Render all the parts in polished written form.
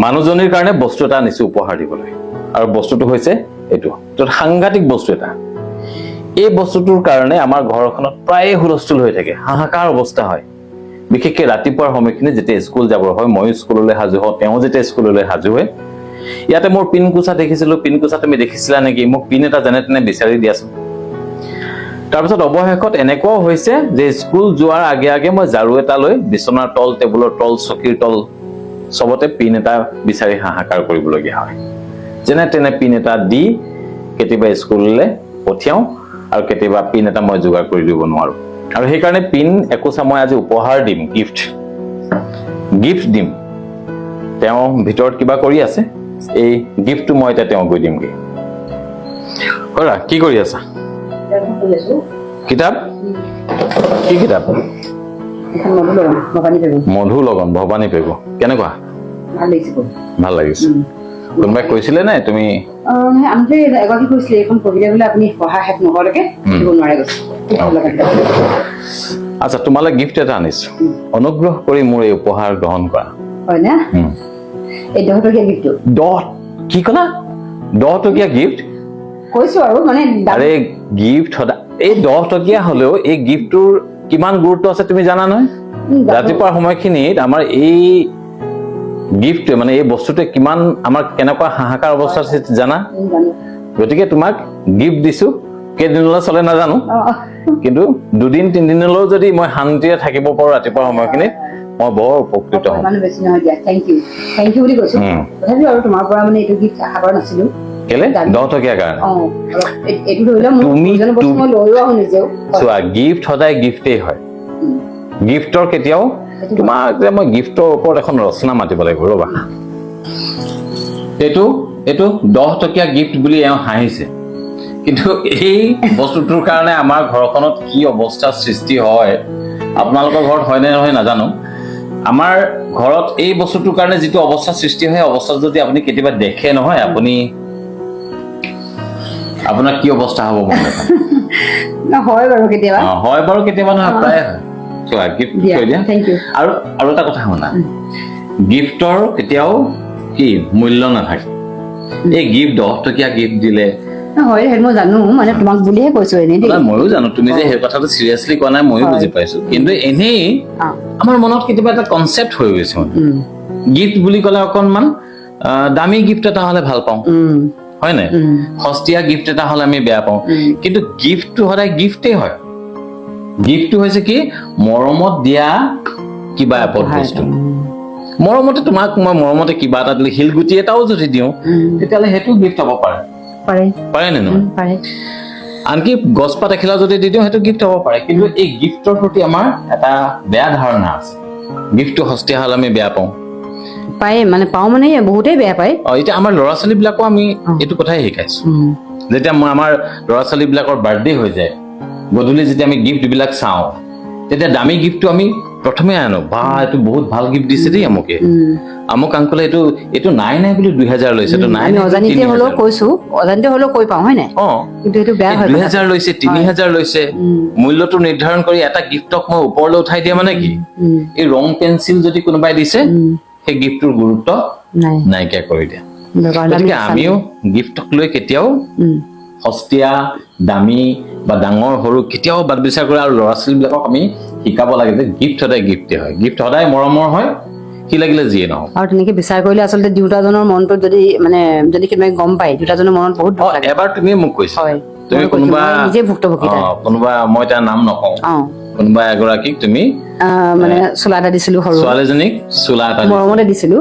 মানুহজনীৰ কাৰণে বস্তু এটা আনিছো উপহাৰ দিবলৈ আৰু বস্তুটো হৈছে এইটো তো সাংঘাতিক বস্তু এটা এই বস্তুটোৰ কাৰণে আমাৰ ঘৰখনত প্ৰায় হুলস্থুল হৈ থাকে হাহাকাৰ অৱস্থা হয় বিশেষকৈ ৰাতিপুৱাৰ সময়খিনি যেতিয়া স্কুল যাবৰ হয় মই স্কুললৈ হাজু হওঁ তেওঁ যেতিয়া স্কুললৈ হাজু হয় ইয়াতে মোৰ পিন কোচা দেখিছিলো পিন কোচা তুমি দেখিছিলা নেকি মোক পিন এটা যেনে তেনে বিচাৰি দিয়াচোন তাৰপিছত অৱশেষত এনেকুৱাও হৈছে যে স্কুল যোৱাৰ আগে আগে মই ঝাৰু এটা লৈ বিছনাৰ তল টেবুলৰ তল চকীৰ তল সবতে পিন এটা বিচাৰি হাহাকাৰ কৰিবলগীয়া হয় যেনে তেনে পিন এটা দি কেতিয়াবা স্কুললৈ পঠিয়াও আৰু কেতিয়াবা পিন এটা মই যোগাৰ কৰি দিব নোৱাৰো আৰু সেই কাৰণে পিন একোছা মই আজি উপহাৰ দিম গিফ্ট দিম তেওঁ ভিতৰত কিবা কৰি আছে এই গিফ্টটো মই এতিয়া তেওঁ গৈ দিমগে কৰা কি কৰি আছা কিতাপ কি কিতাপ মধু লগন ভৱানী পেগু কেনেকুৱা ভাল লাগিছে কোনোবাই কৈছিলে নে তুমি এগৰাকী কৈছিলে এইখন পঢ়িলে বোলে আপুনি পঢ়া শেষ নোহোৱালৈকে দিব নোৱাৰে গৈছে আচ্ছা তোমালৈ গিফ্ট এটা আনিছো অনুগ্ৰহ কৰি মোৰ এই উপহাৰ গ্ৰহণ কৰা হয় না এই 10 টকীয়া গিফ্টটো 10 কি কলা 10 টকীয়া গিফ্ট কৈছো আৰু মানে আৰে গিফ্ট এই 10 টকীয়া হলেও এই গিফ্টটোৰ কিমান গুৰুত্ব আছে তুমি জানা নহয় ৰাতিপুৱাৰ সময়খিনিত আমাৰ এই গিফ্ট মানে এই বস্তুতে কিমান আমাৰ কেনেকুৱা হাহাকাৰ অৱস্থা আছে জানা গতিকে তোমাক গিফ্ট দিছো কেইদিনলৈ চলে নাজানো কিন্তু দুদিন তিনদিনলৈও যদি মই শান্তিৰে থাকিব পাৰো ৰাতিপুৱাৰ সময়খিনিত মই বৰ উপকৃত হ'ম মানে বেছি নহয় দিয়া থ্যাংক ইউ বুলি কৈছো তথাপিও আৰু তোমাৰ পৰা মানে এইটো গিফ্ট আশা কৰা নাছিলো কেলে 10 টকীয়া কাৰণে এইটো ধৰিলে মই লৈও আহো নিজেও চোৱা গিফ্ট সদায় গিফ্টেই হয় গিফ্টৰ কেতিয়াও তোমাক মই গিফ্টৰ ওপৰত এখন ৰচনা মাতিব লাগিব ৰবা এইটো 10 টকীয়া গিফ্ট বুলি এওঁ হাঁহিছে কিন্তু এই বস্তুটোৰ কাৰণে আমাৰ ঘৰখনত কি অৱস্থা সৃষ্টি হয় আপোনালোকৰ ঘৰত হয় নে নহয় নাজানো আমাৰ ঘৰত এই বস্তুটোৰ কাৰণে যিটো অৱস্থা সৃষ্টি হয় অৱস্থা যদি আপুনি কেতিয়াবা দেখে নহয় আপুনি আপোনাৰ কি অৱস্থা হ'ব মন হয় বাৰু কেতিয়াবা নহয় প্ৰায় হয় চোৱা গিফ্ট কৈ দিয়া আৰু এটা কথা শুনা গিফ্টৰ কেতিয়াও কি মূল্য নাথাকে এই গিফ্ট 10 টকীয়া গিফ্ট দিলে হয় মই জানো মানে তোমাক বুলিহে কৈছো এনেই ময়ো জানো তুমি যে সেই কথাটো চিৰিয়াছলি কোৱা নাই ময়ো বুজি পাইছো কিন্তু এনেই আমাৰ মনত কেতিয়াবা এটা কনচেপ্ট হৈ গৈছে মানে গিফ্ট বুলি ক'লে অকণমান দামী গিফ্ট এটা হলে ভাল পাওঁ হয় নাই সস্তীয়া গিফ্ট এটা হলে আমি বেয়া পাওঁ কিন্তু গিফ্টটো সদায় গিফ্টেই হয় গিফ্টটো হৈছে কি মৰমত দিয়া কিবা এপদ বস্তু মৰমতে তোমাক মই মৰমতে কিবা এটা দিলে শিলগুটি এটাও যদি দিওঁ তেতিয়াহ'লে সেইটো গিফ্ট হ'ব পাৰে নে নহয় আনকি গছপাত এখিলা যদি দি দিওঁ সেইটো গিফ্ট হ'ব পাৰে কিন্তু এই গিফ্টৰ প্ৰতি আমাৰ এটা বেয়া ধাৰণা আছে গিফ্টটো সস্তীয়া হ'লে আমি বেয়া পাওঁ পাওঁ মানে বহুতেই বেয়া পায় এতিয়া আমাৰ ল'ৰা ছোৱালী বিলাকো আমি এইটো কথাই শিকাইছো যেতিয়া আমাৰ ল'ৰা ছোৱালী বিলাকৰ বাৰ্থডে হৈ যায় গধূলি যেতিয়া আমি গিফ্ট বিলাক চাওঁ তেতিয়া দামী গিফ্টটো আমি প্ৰথমে আনো বা এইটো বহুত ভাল গিফ্ট দিছে দেই আমুক আংকলে এইটো নাই বুলি 2000 লৈছে এইটো নাই অজানিতে হ'লেও কৈ পাওঁ হয় নাই কিন্তু এইটো বেয়া হয় 2000 লৈছে 3000 লৈছে মূল্যটো নিৰ্ধাৰণ কৰি এটা গিফ্টক মই ওপৰলৈ উঠাই দিয়া মানে কি এই ৰং পেঞ্চিল যদি কোনোবাই দিছে সেই গিফ্টটোৰ গুৰুত্ব নাইকিয়া কৰি দিয়া গতিকে আমিও গিফ্টক লৈ কেতিয়াও সস্তীয়া দামী বা ডাঙৰ সৰু কেতিয়াও বাদ বিচাৰ কৰে আৰু ল'ৰা ছোৱালীবিলাকক আমি শিকাব লাগে যে গিফ্ট সদায় গিফ্টে হয় গিফ্ট সদায় মৰমৰ হয় কি লাগিলে যিয়ে নহওক আৰু তেনেকে বিচাৰ কৰিলে আচলতে দুটাজনৰ মনটোত যদি কিবা গম পায় দুটাজনৰ মনত বহুত দুখ লাগে এবাৰ তুমি মোক কৈছা তুমি নিজে ভুক্তভোগী কোনোবা মই তাৰ নাম নকওঁ কোনোবা এগৰাকীক তুমি মানে চোলা এটা দিছিলো সৰু ছোৱালীজনীক চোলা এটা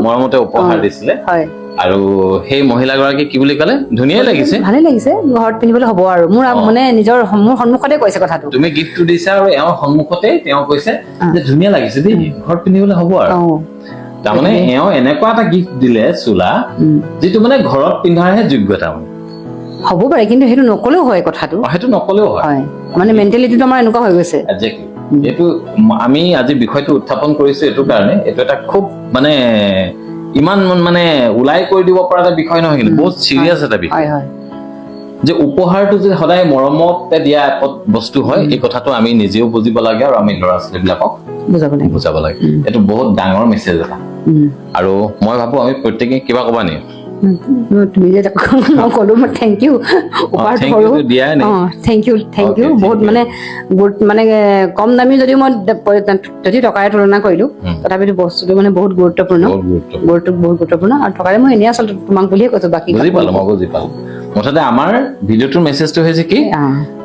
মৰমতে উপহাৰ দিছিলে হয় আৰু সেই মহিলাগৰাকী কি বুলি ক'লে ধুনীয়াই লাগিছে ভালে লাগিছে ঘৰত পিন্ধিবলৈ হ'ব আৰু মোৰ মানে নিজৰ মোৰ সন্মুখতে কৈছে কথাটো তুমি গিফ্টটো দিছা আৰু এওঁৰ সন্মুখতে তেওঁ কৈছে যে ধুনীয়া লাগিছে দেই ঘৰত পিন্ধিবলৈ হ'ব আৰু তাৰমানে এওঁ এনেকুৱা এটা গিফ্ট দিলে চোলা যিটো মানে ঘৰত পিন্ধাৰহে যোগ্যতা হ'ব পাৰে কিন্তু সেইটো নকলেও হয় কথাটো সেইটো নকলেও হয় মানে মেণ্টেলিটিটো আমাৰ এনেকুৱা হৈ গৈছে এইটো আমি আজি বিষয়টো উত্থাপন কৰিছো এইটো কাৰণে এইটো এটা খুব মানে ইমান মানে ওলাই কৰি দিব পৰা এটা বিষয় নহয় কিন্তু বহুত চিৰিয়াছ এটা বিষয় যে উপহাৰটো যে সদায় মৰমতে দিয়া বস্তু হয় এই কথাটো আমি নিজেও বুজিব লাগে আৰু আমি ল'ৰা ছোৱালীবিলাকক বুজাব লাগে এইটো বহুত ডাঙৰ মেছেজ এটা আৰু মই ভাবো আমি প্ৰত্যেকে কিবা ক'বা নি তুমি যে মই ক'লো মই থেংক ইউ উপহাৰ thank you ধৰো তো দিয়াই নাই। থেংক ইউ Okay, বহুত thank you. মানে কম দামী যদিও মই যদি টকাৰে তুলনা কৰিলো তথাপিতো বস্তুটো মানে বহুত গুৰুত্বপূৰ্ণ বহুত গুৰুত্ব বহুত গুৰুত্বপূৰ্ণ আৰু টকাৰে মই এনেই আচলতে তোমাক বুলিয়ে কৈছো বাকী বুজি পালো মই বুজি পালো মুঠতে আমাৰ ভিডিঅ'টোৰ মেছেজটো হৈছে কি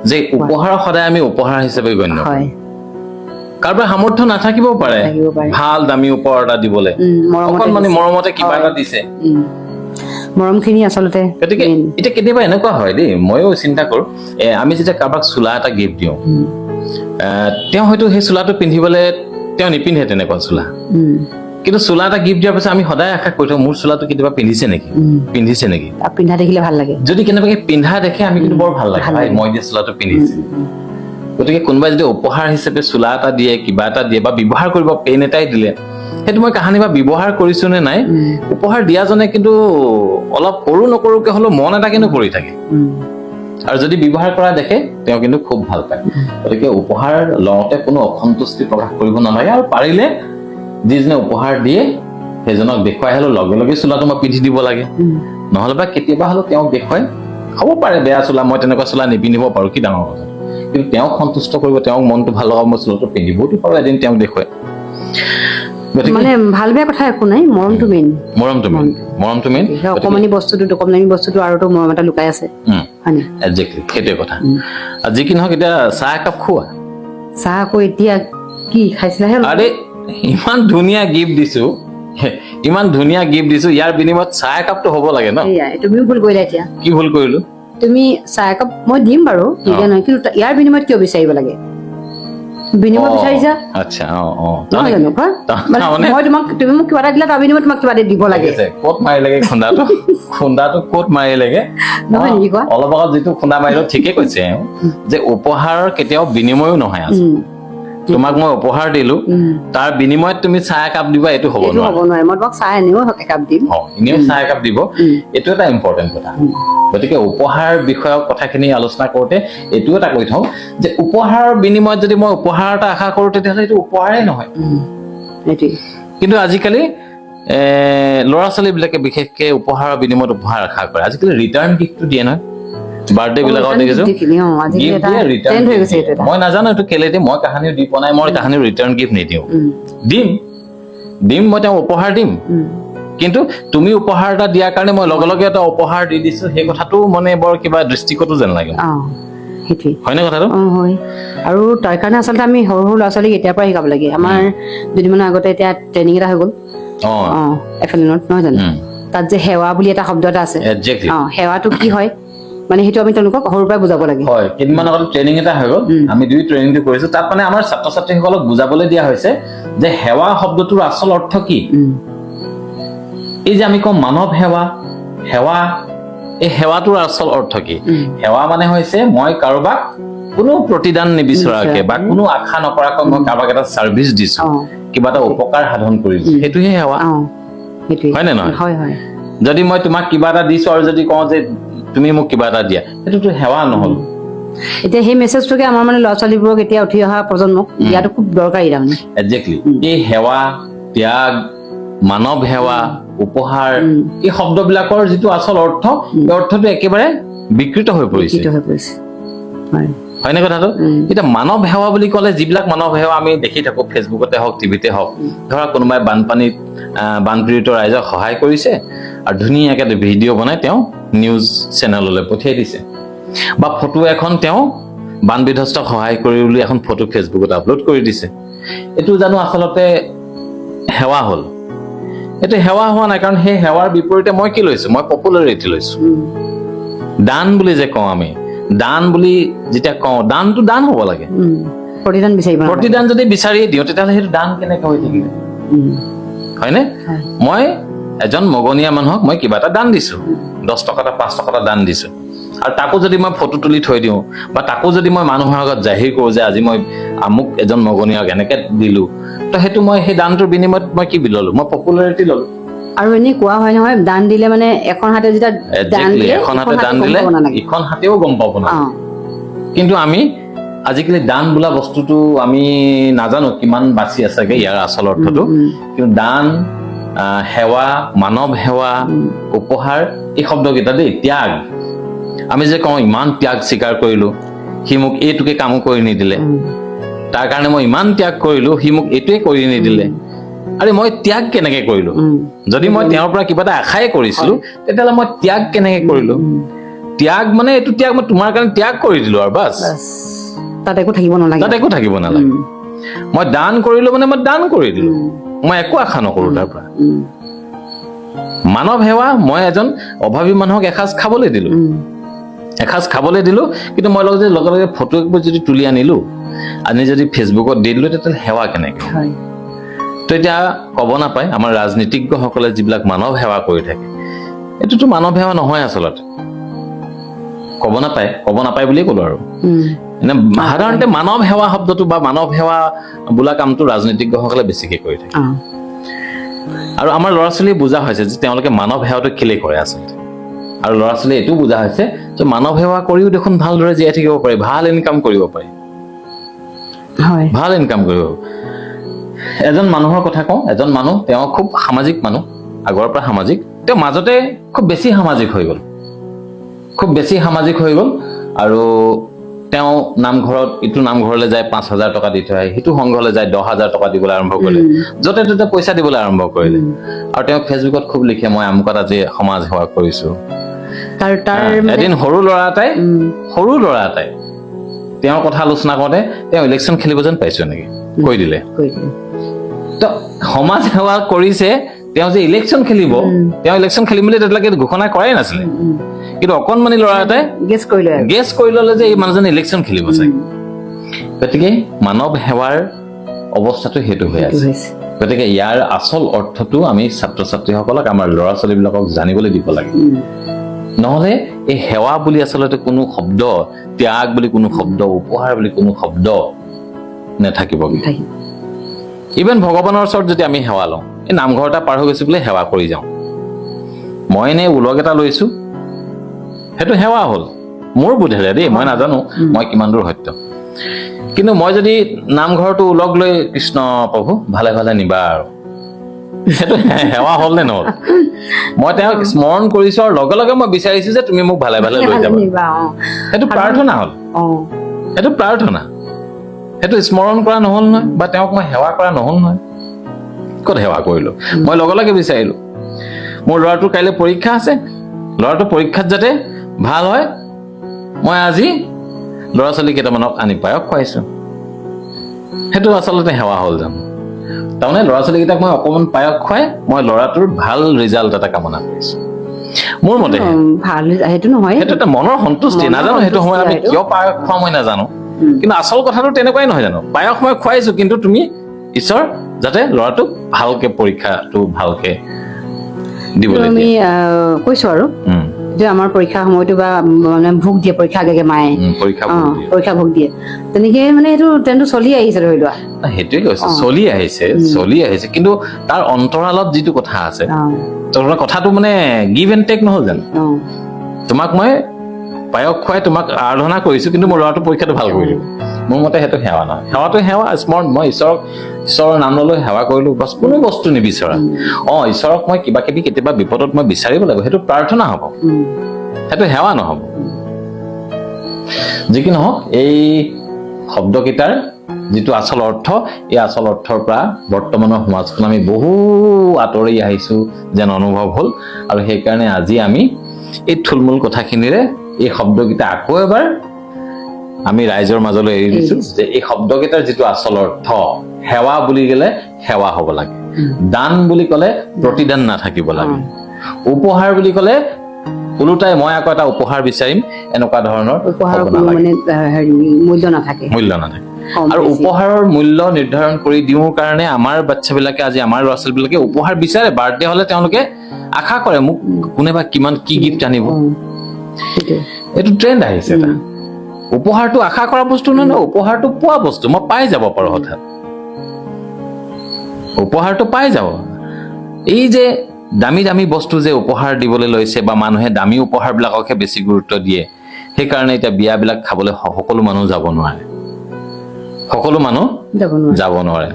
যে উপহাৰ সদায় আমি উপহাৰ হিচাপে গণ্য কৰোঁ হয় কাৰোবাৰ সামৰ্থ্য নাথাকিবও পাৰে থাকিব পাৰে ভাল দামী উপহাৰ এটা দিবলৈ অকণমানি মৰমতে কিবা এটা দিছে মৰমখিনি আচলতে গতিকে এতিয়া কেতিয়াবা এনেকুৱা হয় দেই ময়ো চিন্তা কৰো আমি যেতিয়া কাৰোবাক চোলা এটা গিফ্ট দিওঁ তেওঁ হয়তো সেই চোলাটো পিন্ধিবলৈ তেওঁ নিপিন্ধে তেনেকুৱা চোলা কিন্তু চোলা এটা গিফ্ট দিয়াৰ পিছত আমি সদায় আশা কৰি থাকোঁ মোৰ চোলাটো কেতিয়াবা পিন্ধিছে নেকি পিন্ধা দেখিলে ভাল লাগে যদি কেনেবাকে পিন্ধা দেখে আমি কিন্তু বৰ ভাল লাগে মই দিয়া চোলাটো পিন্ধিছে গতিকে কোনোবাই যদি উপহাৰ হিচাপে চোলা এটা দিয়ে কিবা এটা দিয়ে বা ব্যৱহাৰ কৰিব পেন এটাই দিলে সেইটো মই কাহানি বা ব্যৱহাৰ কৰিছো নে নাই উপহাৰ দিয়াজনে কিন্তু অলপ কৰো নকৰোকে হ'লেও মন এটা কিন্তু কৰি থাকে আৰু যদি ব্যৱহাৰ কৰা দেখে তেওঁ কিন্তু খুব ভাল পায় গতিকে উপহাৰ লওঁতে কোনো অসন্তুষ্টি প্ৰকাশ কৰিব নালাগে আৰু পাৰিলে যিজনে উপহাৰ দিয়ে সেইজনক দেখুৱাই হ'লেও লগে লগে চোলাটো মই পিন্ধি দিব লাগে নহ'লে বা কেতিয়াবা হ'লেও তেওঁক দেখুৱাই হ'ব পাৰে বেয়া চোলা মই তেনেকুৱা চোলা নিপিন্ধিব পাৰোঁ কি ডাঙৰ কথা কিন্তু তেওঁক সন্তুষ্ট কৰিব তেওঁক মনটো ভাল লগাব মই চোলাটো পিন্ধিবতো পাৰোঁ এদিন তেওঁক দেখুৱাই মানে ভাল বেয়া কথা একো নাই মৰমটো মেইন অকমানি বস্তুটো দামী বস্তুটো আৰুতো মৰম এটা লুকাই আছে হয়নে একজেক্টলি সেইটোৱে কথা যি কি নহওক এতিয়া চাহ একাপ খোৱা চাহ আকৌ এতিয়া কি খাইছিলাহে আৰে ইমান ধুনীয়া গিফ্ট দিছো ইয়াৰ বিনিময়ত চাহ একাপটো হ'ব লাগে ন তুমিও ভুল কৰিলা এতিয়া কি ভুল কৰিলো তুমি চাহ একাপ মই দিম বাৰু নিদিয়া নহয় কিন্তু ইয়াৰ বিনিময়ত কিয় বিচাৰিব লাগে বিনিময় বিচাৰিছা আচ্ছা নহয় জানো মই তুমি মোক কিবা এটা দিলা তাৰ বিনিময়ত তোমাক কিবা এটা দিব লাগে ক'ত মাৰিলেগে খুন্দাটো ক'ত মাৰিলেগে নহয় নেকি কোৱা অলপ আগত যিটো খুন্দা মাৰিলো ঠিকে কৈছে যে উপহাৰৰ কেতিয়াও বিনিময়ো নহয় আছে তোমাক মই উপহাৰ দিলো তাৰ বিনিময়ত তুমি চাহ একাপ দিবা এইটো হ'ব নোৱাৰে মই তোমাক চাহ এনেও একাপ দিম এনেও চাহ একাপ দিব এইটো এটা ইম্পৰ্টেণ্ট কথা গতিকে উপহাৰ বিষয়ক কথাখিনি আলোচনা কৰোঁতে এইটো এটা কৈ থওঁ যে উপহাৰৰ বিনিময়ত যদি মই উপহাৰ এটা আশা কৰোঁ তেতিয়াহ'লে এইটো উপহাৰেই নহয় কিন্তু আজিকালি ল'ৰা ছোৱালীবিলাকে বিশেষকে উপহাৰৰ বিনিময়ত উপহাৰ আশা কৰে আজিকালি ৰিটাৰ্ণ গিফ্টটো দিয়ে নহয় বাৰ্থডে বিলাকত দেখিছো মই নাজানো এইটো কেলে দিয়ে মই কাহানিও দি পোৱা নাই মই কাহানিও ৰিটাৰ্ণ গিফ্ট নিদিওঁ দিম মই তেওঁক উপহাৰ দিম কিন্তু তুমি উপহাৰ এটা দিয়াৰ কাৰণে মই লগে লগে এটা উপহাৰ দি দিছো সেই কথাটো মানে বৰ কিবা দৃষ্টিকতো যেন লাগে হয়নে কথাটো আৰু তাৰ কাৰণে আচলতে আমি সৰু সৰু ল'ৰা ছোৱালীক এতিয়াৰ পৰা শিকাব লাগে আমাৰ দুদিনমানৰ আগতে এতিয়া ট্ৰেইনিং এটা হৈ গ'ল এফেলিনত নহয় জানো তাত যে সেৱা বুলি এটা শব্দ এটা আছে সেৱাটো কি হয় মানে সেইটো আমি তেওঁলোকক সৰুৰ পৰাই বুজাব লাগে হয় কেইদিনমান আগত ট্ৰেইনিং এটা হৈ গ'ল আমি দুই ট্ৰেইনিংটো কৰিছো তাত মানে আমাৰ ছাত্ৰ ছাত্ৰীসকলক বুজাবলৈ দিয়া হৈছে যে সেৱা শব্দটোৰ আচল অৰ্থ কি এই যে আমি কওঁ মানৱ সেৱা এই সেৱাটোৰ আচল অৰ্থ কি সেৱা মানে হৈছে মই কাৰোবাক কোনো প্ৰতিদান নিবিচৰাকে বা কোনো আশা নকৰাকৈ মই কাৰোবাক এটা ছাৰ্ভিচ দিছো কিবা এটা উপকাৰ সাধন কৰিছো সেইটোহে সেৱা হয় নে নহয় যদি মই তোমাক কিবা এটা দিছো আৰু যদি কওঁ যে তুমি মোক কিবা এটা দিয়া সেইটোতো সেৱা নহ'ল এতিয়া সেই মেছেজটোকে আমাৰ মানে ল'ৰা ছোৱালীবোৰক এতিয়া উঠি অহা প্ৰজন্মক দিয়াটো খুব দৰকাৰী তাৰমানে একজেক্টলি এই সেৱা ত্যাগ মানৱ সেৱা উপহাৰ এই শব্দবিলাকৰ যিটো আচল অৰ্থ এই অৰ্থটো একেবাৰে বিকৃত হৈ পৰিছে হয়নে কথাটো এতিয়া মানৱ সেৱা বুলি ক'লে যিবিলাক মানৱ সেৱা আমি দেখি থাকো ফেচবুকতে হওক টিভিতে হওক ধৰা কোনোবাই বানপীড়িত ৰাইজক সহায় কৰিছে আৰু ধুনীয়াকৈ ভিডিঅ' বনাই তেওঁ নিউজ চেনেললৈ পঠিয়াই দিছে বা ফটো এখন তেওঁ বান বিধ্বস্তক সহায় কৰি বুলি এখন ফটো ফেচবুকত আপলোড কৰি দিছে এইটো জানো আচলতে সেৱা হ'ল এইটো সেৱা হোৱা নাই কাৰণ সেই সেৱাৰ বিপৰীতে মই কি লৈছো মই পপুলাৰিটি লৈছো দান বুলি যে কওঁ আমি দান বুলি যেতিয়া কওঁ দানটো দান হ'ব লাগে প্ৰতিদান যদি বিচাৰিয়ে দিওঁ তেতিয়াহ'লে সেইটো দান কেনেকৈ হৈ থাকিব হয়নে মই এজন মগনীয়া মানুহক মই কিবা এটা দান দিছো 10 টকা এটা 5 টকা এটা দান দিছো আৰু তাকো যদি মই ফটো তুলি থৈ দিওঁ বা তাকো যদি মই মানুহৰ আগত জাহিৰ কৰোঁ যে আজি মই আমুক এজন মগনীয়াক এনেকৈ দিলো তো সেইটো মই সেই দানটোৰ বিনিময়ত মই কি ললো মই পপুলাৰিটি ললো আৰু এনে কোৱা হয় নহয় দান দিলে মানে এখন হাতে যেতিয়া এখন হাতে দান দিলে ইখন হাতেও গম পাব না কিন্তু আমি আজিকালি দান বোলা বস্তুটো আমি নাজানো কিমান বাছি আছেগে ইয়াৰ আচল অৰ্থটো কিন্তু দান সেৱা, মানৱ সেৱা, উপহাৰ, এই শব্দকেইটা দেই, ত্যাগ, আমি যে কওঁ ইমান ত্যাগ স্বীকাৰ কৰিলো, সি মোক এইটোকে কামো কৰি নিদিলে, তাৰ কাৰণে মই ইমান ত্যাগ কৰিলো, সি মোক এইটোৱে কৰি নিদিলে। আৰে মই ত্যাগ কেনেকে কৰিলো? যদি মই তেওঁৰ পৰা কিবা এটা আশাই কৰিছিলো, তেতিয়াহ'লে মই ত্যাগ কেনেকে কৰিলো? ত্যাগ মানে এইটো ত্যাগ মই তোমাৰ কাৰণে ত্যাগ কৰি দিলো আৰু বাছ, তাত একো থাকিব নালাগে, তাত একো থাকিব নালাগে। মই দান কৰিলো মানে মই দান কৰি দিলো, মই একো আশা নকৰো তাৰ পৰা। মানৱ সেৱা, মই এজন অভাৱী মানুহক এসাঁজ খাবলৈ দিলো, কিন্তু মই লগে লগে ফটো একবোৰ যদি তুলি আনিলো, আনি যদি ফেচবুকত দি দিলো, তেতিয়াহ'লে সেৱা কেনেকে? তো এতিয়া ক'ব নাপায় আমাৰ ৰাজনীতিজ্ঞসকলে যিবিলাক মানৱ সেৱা কৰি থাকে, এইটোতো মানৱ সেৱা নহয় আচলতে, ক'ব নাপায় বুলিয়ে ক'লো আৰু। এনে সাধাৰণতে মানৱ সেৱা শব্দটো বা মানৱ সেৱা বোলা কামটো ৰাজনীতিজ্ঞসকলে বেছিকে কৰি থাকে। আৰু আমাৰ ল'ৰা ছোৱালীয়ে বুজা হৈছে যে তেওঁলোকে মানৱ সেৱাটো কেলে কৰে আচলতে, আৰু ল'ৰা ছোৱালীয়ে এইটো বুজা হৈছে যে মানৱ সেৱা কৰিও দেখোন ভালদৰে জীয়াই থাকিব পাৰি, ভাল ইনকাম কৰিব পাৰি, ভাল ইনকাম কৰিব। এজন মানুহৰ কথা কওঁ, এজন মানুহ, তেওঁ খুব সামাজিক মানুহ, আগৰ পৰা সামাজিক, তেওঁ মাজতে খুব বেছি সামাজিক হৈ গ'ল, আৰু তেওঁ নামঘৰত, ইটো নামঘৰলৈ যায় 5,000 টকা দি থৈ আহে, সিটো সংঘলৈ যায় 10,000 টকা দিবলৈ আৰম্ভ কৰিলে, য'তে ত'তে পইচা দিবলৈ আৰম্ভ কৰিলে, আৰু তেওঁ ফেচবুকত খুব লিখে, মই আমুকত আজি সমাজ সেৱা কৰিছো। এদিন সৰু ল'ৰা এটাই তেওঁৰ কথা আলোচনা কৰোঁতে, তেওঁ ইলেকশ্যন খেলিব যেন পাইছো নেকি কৈ দিলে। তো সমাজ সেৱা কৰিছে, তেওঁ যে ইলেকশ্যন খেলিব, তেওঁ ইলেকশ্যন খেলিম বুলি তেতিয়ালৈকে ঘোষণা কৰাই নাছিলে, কিন্তু অকণমানি ল'ৰা এটাই গেছ কৰি ল'লে যে এই মানুহজনে ইলেকশ্যন খেলিব চাগে। গতিকে মানৱ সেৱাৰ অৱস্থাটো সেইটো হৈ আছে। গতিকে ইয়াৰ আচল অৰ্থটো আমি ছাত্ৰ ছাত্ৰীসকলক, আমাৰ ল'ৰা ছোৱালীবিলাকক জানিবলৈ দিব লাগে। নহ'লে এই সেৱা বুলি আচলতে কোনো শব্দ, ত্যাগ বুলি কোনো শব্দ, উপহাৰ বুলি কোনো শব্দ নাথাকিব। ইভেন ভগৱানৰ ওচৰত যদি আমি সেৱা লওঁ, এই নামঘৰ এটা পাৰ হৈ গৈছো বোলে সেৱা কৰি যাওঁ, মই এনেই উলগ এটা লৈছো, সেইটো সেৱা হ'ল মোৰ বোধেৰে দেই, মই নাজানো মই কিমান দূৰ সত্য, কিন্তু মই যদি নামঘৰটো উলগ লৈ কৃষ্ণ প্ৰভু ভালে ভালে নিবা, আৰু সেইটো সেৱা হ'ল নে নহ'ল? মই তেওঁক স্মৰণ কৰিছো আৰু লগে লগে মই বিচাৰিছো যে তুমি মোক ভালে ভালে লৈ যাবা, সেইটো প্ৰাৰ্থনা হ'ল, সেইটো প্ৰাৰ্থনা, সেইটো স্মৰণ কৰা নহ'ল নহয়, বা তেওঁক মই সেৱা কৰা নহ'ল নহয়। ক'ত সেৱা কৰিলো? মই লগে লগে বিচাৰিলো মোৰ ল'ৰাটোৰ কাইলৈ পৰীক্ষা আছে, ল'ৰাটোৰ পৰীক্ষাত যাতে ভাল হয়, মই আজি ল'ৰা ছোৱালী কেইটামানক আনি পায়স খুৱাইছো, সেইটো আচলতে সেৱা হ'ল জানো? তাৰমানে ল'ৰা ছোৱালীকেইটাক মই অকণমান পায়স খুৱাই মই ল'ৰাটোৰ ভাল ৰিজাল্ট এটা কামনা কৰিছো। মোৰ মতে সেইটো নহয়, সেইটো এটা মনৰ সন্তুষ্টি। নাজানো সেইটো সময়ত আমি কিয় পায়স খুৱাওঁ মই নাজানো, কিন্তু আচল কথাটো তেনেকুৱাই নহয় জানো? পায়স মই খুৱাইছো, কিন্তু তুমি ঈশ্বৰ যাতে ল'ৰাটোক ভালকে পৰীক্ষাটো ভালকে দিবলৈ আমি কৈছো আৰু যে আমাৰ পৰীক্ষাৰ সময়তো বা মানে ভোগ দিয়ে, পৰীক্ষা আগে মায়ে পৰীক্ষা ভোগ দিয়ে, তেনেকে মানে সেইটো ট্ৰেণ্ডটো চলি আহিছে, ধৰি লোৱা সেইটোৱে কৈছে, চলি আহিছে, কিন্তু তাৰ অন্তৰালত যিটো কথা আছে, কথাটো মানে গিভ এণ্ড টেক নহ'ল জানো? তোমাক মই পায়স খুৱাই তোমাক আৰাধনা কৰিছো, কিন্তু মোৰ ল'ৰাটো পৰীক্ষাটো ভাল কৰি দিব, মোৰ মতে সেইটো সেৱা নহয়। সেৱাটো সেৱা স্মৰণ, মই ঈশ্বৰৰ নাম লৈ সেৱা কৰিলো, বাছ, কোনো বস্তু নিবিচৰা। ঈশ্বৰক মই কিবা কিবি কেতিয়াবা বিপদত মই বিচাৰিব লাগিব, সেইটো প্ৰাৰ্থনা হ'ব, সেইটো সেৱা নহ'ব। যি কি নহওক, এই শব্দকেইটাৰ যিটো আচল অৰ্থ, এই আচল অৰ্থৰ পৰা বৰ্তমানৰ সমাজখন আমি বহু আঁতৰি আহিছো যেন অনুভৱ হ'ল, আৰু সেইকাৰণে আজি আমি এই থুলমূল কথাখিনিৰে এই শব্দকেইটা আকৌ এবাৰ আমি ৰাইজৰ মাজলৈ এৰি দিছো, যে এই শব্দকেইটাৰ যিটো আচল অৰ্থ, সেৱা বুলি ক'লে সেৱা হ'ব লাগে, দান বুলি ক'লে প্ৰতিদান নাথাকিব লাগে, উপহাৰ বুলি ক'লে ওলোটাই মই আকৌ এটা উপহাৰ বিচাৰিম, এনেকুৱা ধৰণৰ মূল্য নাথাকে। আৰু উপহাৰৰ মূল্য নিৰ্ধাৰণ কৰি দিওঁ কাৰণে আমাৰ বাচ্ছাবিলাকে, আজি আমাৰ ল'ৰা ছোৱালীবিলাকে উপহাৰ বিচাৰে। বাৰ্থডে হ'লে তেওঁলোকে আশা কৰে মোক কোনেবা কিমান কি গিফ্ট আনিব, এইটো ট্ৰেণ্ড আহিছে এটা। উপহাৰটো আশা কৰা বস্তু নহয়, উপহাৰটো পোৱা বস্তু, মই পাই যাব পাৰো, হঠাৎ উপহাৰটো পাই যাব। এই যে দামী দামী বস্তু যে উপহাৰ দিবলৈ লৈছে, বা মানুহে দামী উপহাৰবিলাককহে বেছি গুৰুত্ব দিয়ে, সেইকাৰণে এতিয়া বিয়াবিলাক খাবলৈ সকলো মানুহ যাব নোৱাৰে,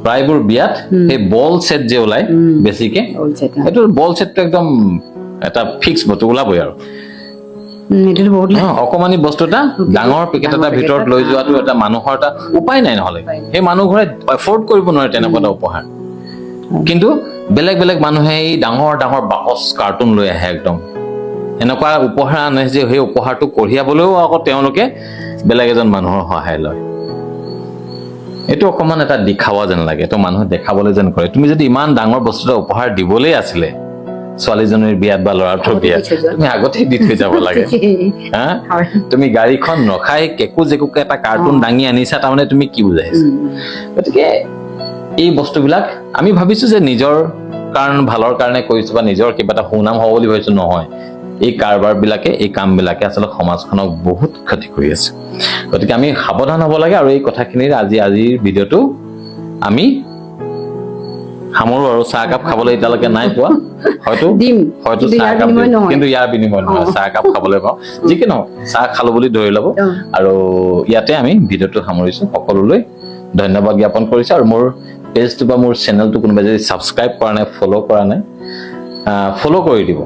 প্ৰায়বোৰ বিয়াত সেই বল ছেট যে ওলাই বেছিকে, সেইটো বল ছেটটো একদম এটা ফিক্স বস্তু ওলাবই আৰু অকমানি বস্তু এটা ডাঙৰ পেকেট এটা ভিতৰত লৈ যোৱাটো এটা মানুহৰ এটা উপায় নাই, নহলে সেই মানুহ ঘৰে এফৰ্ড কৰিব নোৱাৰে তেনেকুৱা এটা উপহাৰ। কিন্তু বেলেগ বেলেগ মানুহে এই ডাঙৰ ডাঙৰ বাকচ কাৰ্টুন লৈ আহে, একদম এনেকুৱা উপহাৰ আনে যে সেই উপহাৰটো কঢ়িয়াবলৈও আকৌ তেওঁলোকে বেলেগ এজন মানুহৰ সহায় লয়। এইটো অকমান এটা দেখাৱা যেন লাগে, এইটো মানুহে দেখাবলৈ যেন কৰে। তুমি যদি ইমান ডাঙৰ বস্তু এটা উপহাৰ দিবলৈ আছিলে ছোৱালীজনীৰ বিয়াত বা ল'ৰাটোৰ বিয়াত, তুমি আগতে দি থৈ যাব লাগে। হা, তুমি গাড়ীখন ৰখাই কেকু জেকুকে এটা কাৰ্টুন দাঙি আনিছা, তাৰমানে তুমি কি বুজাইছা? গতিকে এই বস্তুবিলাক আমি ভাবিছো যে নিজৰ ভালৰ কাৰণে কৰিছো বা নিজৰ কিবা এটা সুনাম হ'ব বুলি ভাবিছো, নহয়। এই কাৰবাৰ বিলাকে, এই কাম বিলাকে আচলতে সমাজখনক বহুত ক্ষতি কৰি আছে। গতিকে আমি সাৱধান হ'ব লাগে। আৰু এই কথাখিনিৰ আজিৰ ভিডিঅ'টো আমি সামৰো আৰু চাহ একাপ খাবলৈ এতিয়ালৈকে নাই পোৱা, হয়তো চাহ একাপ দিম, কিন্তু ইয়াৰ বিনিময় নহয়, চাহ একাপ খাবলৈ পাওঁ। যি কি নহওক, চাহ খালো বুলি ধৰি ল'ব। আৰু ইয়াতে আমি ভিডিঅ'টো সামৰিছো। সকলোলৈ ধন্যবাদ জ্ঞাপন কৰিছো। আৰু মোৰ পেজটো বা মোৰ চেনেলটো কোনোবাই যদি ছাবস্ক্ৰাইব কৰা নাই, ফ'ল' কৰা নাই, ফ'ল' কৰি দিব।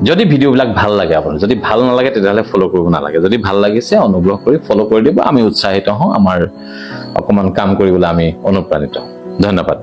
যদি ভিডিঅ'বিলাক ভাল লাগে আপোনাৰ, যদি ভাল নালাগে তেতিয়াহ'লে ফ'ল' কৰিব নালাগে। যদি ভাল লাগিছে অনুগ্ৰহ কৰি ফ'ল' কৰি দিব, আমি উৎসাহিত হওঁ, আমাৰ অকমান কাম কৰিবলৈ আমি অনুপ্ৰাণিত হওঁ। ধন্যবাদ।